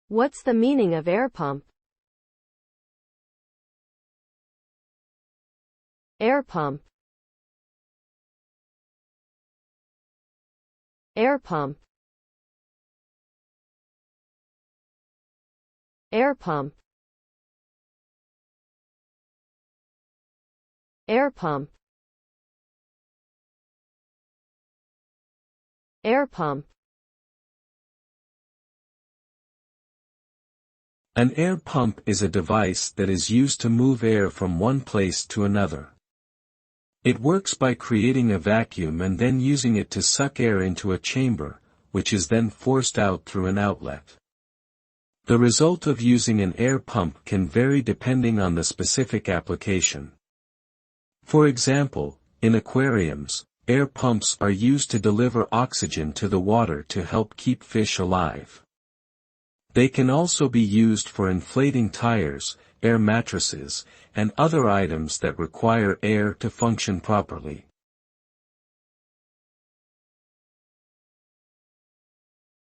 What's the meaning of air pump? Air pump. Air pump. Air pump. Air pump. Air pump. An air pump is a device that is used to move air from one place to another. It works by creating a vacuum and then using it to suck air into a chamber, which is then forced out through an outlet. The result of using an air pump can vary depending on the specific application. For example, in aquariums, air pumps are used to deliver oxygen to the water to help keep fish alive. They can also be used for inflating tires, air mattresses, and other items that require air to function properly.